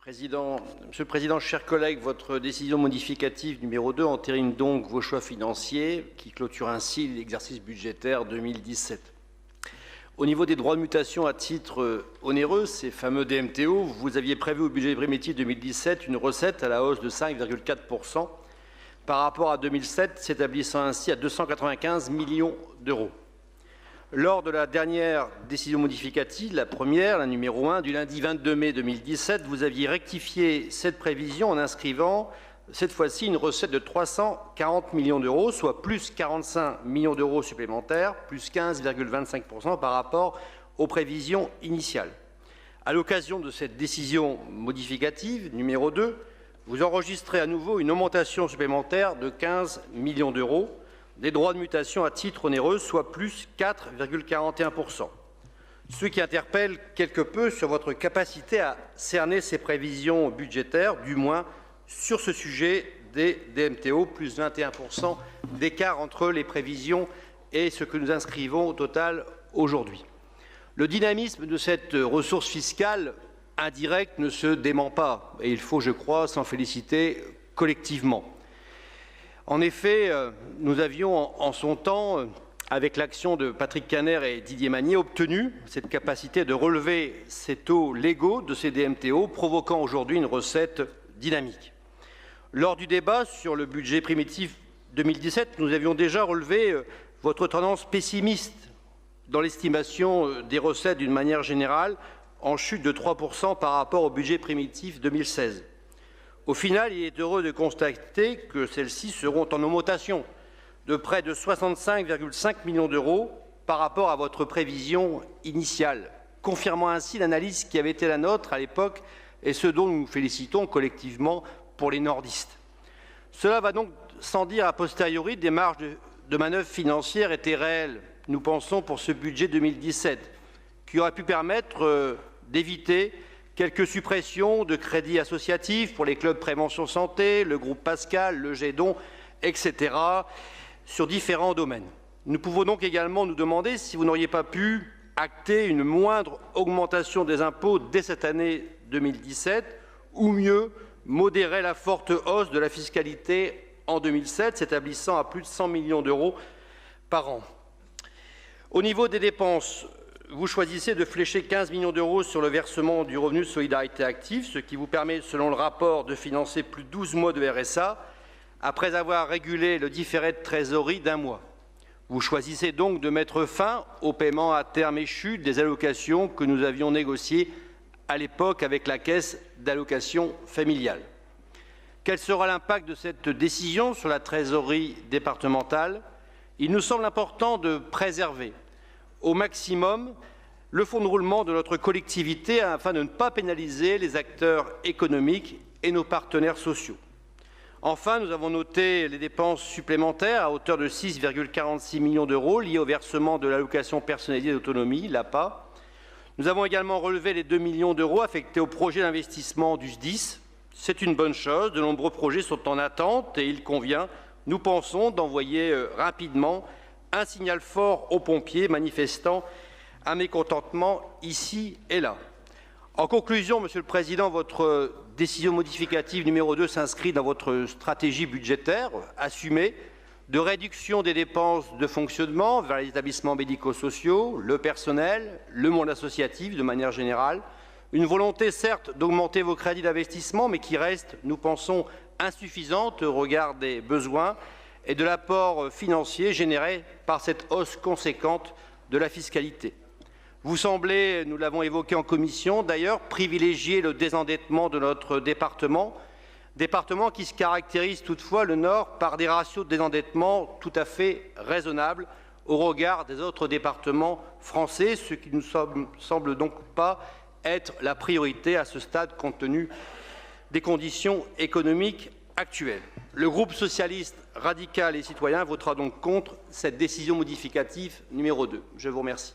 Monsieur le Président, chers collègues, votre décision modificative numéro 2 entérine donc vos choix financiers qui clôturent ainsi l'exercice budgétaire 2017. Au niveau des droits de mutation à titre onéreux, ces fameux DMTO, vous aviez prévu au budget primitif 2017 une recette à la hausse de 5,4% par rapport à 2007, s'établissant ainsi à 295 millions d'euros. Lors de la dernière décision modificative, la première, la numéro 1, du lundi 22 mai 2017, vous aviez rectifié cette prévision en inscrivant cette fois-ci une recette de 340 millions d'euros, soit plus 45 millions d'euros supplémentaires, plus 15,25% par rapport aux prévisions initiales. À l'occasion de cette décision modificative numéro 2, vous enregistrez à nouveau une augmentation supplémentaire de 15 millions d'euros des droits de mutation à titre onéreux, soit plus 4,41%. Ce qui interpelle quelque peu sur votre capacité à cerner ces prévisions budgétaires, du moins sur ce sujet des DMTO, plus 21% d'écart entre les prévisions et ce que nous inscrivons au total aujourd'hui. Le dynamisme de cette ressource fiscale indirecte ne se dément pas, et il faut, je crois, s'en féliciter collectivement. En effet, nous avions en son temps, avec l'action de Patrick Kanner et Didier Magnier, obtenu cette capacité de relever ces taux légaux de ces DMTO, provoquant aujourd'hui une recette dynamique. Lors du débat sur le budget primitif 2017, nous avions déjà relevé votre tendance pessimiste dans l'estimation des recettes d'une manière générale, en chute de 3% par rapport au budget primitif 2016. Au final, il est heureux de constater que celles-ci seront en augmentation de près de 65,5 millions d'euros par rapport à votre prévision initiale, confirmant ainsi l'analyse qui avait été la nôtre à l'époque et ce dont nous nous félicitons collectivement pour les nordistes. Cela va donc sans dire a posteriori des marges de manœuvre financières étaient réelles, nous pensons, pour ce budget 2017, qui aurait pu permettre d'éviter quelques suppressions de crédits associatifs pour les clubs prévention santé, le groupe Pascal, le GEDON, etc., sur différents domaines. Nous pouvons donc également nous demander si vous n'auriez pas pu acter une moindre augmentation des impôts dès cette année 2017, ou mieux, modérer la forte hausse de la fiscalité en 2007, s'établissant à plus de 100 millions d'euros par an. Au niveau des dépenses, vous choisissez de flécher 15 millions d'euros sur le versement du revenu de solidarité active, ce qui vous permet, selon le rapport, de financer plus de 12 mois de RSA, après avoir régulé le différé de trésorerie d'un mois. Vous choisissez donc de mettre fin au paiement à terme échu des allocations que nous avions négociées à l'époque avec la Caisse d'allocations familiales. Quel sera l'impact de cette décision sur la trésorerie départementale? Il nous semble important de préserver au maximum le fonds de roulement de notre collectivité afin de ne pas pénaliser les acteurs économiques et nos partenaires sociaux. Enfin, nous avons noté les dépenses supplémentaires à hauteur de 6,46 millions d'euros liées au versement de l'allocation personnalisée d'autonomie, l'APA. Nous avons également relevé les 2 millions d'euros affectés au projet d'investissement du SDIS. C'est une bonne chose, de nombreux projets sont en attente et il convient, nous pensons, d'envoyer rapidement un signal fort aux pompiers manifestant un mécontentement ici et là. En conclusion, Monsieur le Président, votre décision modificative numéro 2 s'inscrit dans votre stratégie budgétaire assumée de réduction des dépenses de fonctionnement vers les établissements médico-sociaux, le personnel, le monde associatif de manière générale. Une volonté certes d'augmenter vos crédits d'investissement, mais qui reste, nous pensons, insuffisante au regard des besoins et de l'apport financier généré par cette hausse conséquente de la fiscalité. Vous semblez, nous l'avons évoqué en commission d'ailleurs, privilégier le désendettement de notre département qui se caractérise toutefois, le Nord, par des ratios de désendettement tout à fait raisonnables au regard des autres départements français, ce qui ne nous semble donc pas être la priorité à ce stade compte tenu des conditions économiques actuelles. Le groupe socialiste, radical et citoyen votera donc contre cette décision modificative numéro 2. Je vous remercie.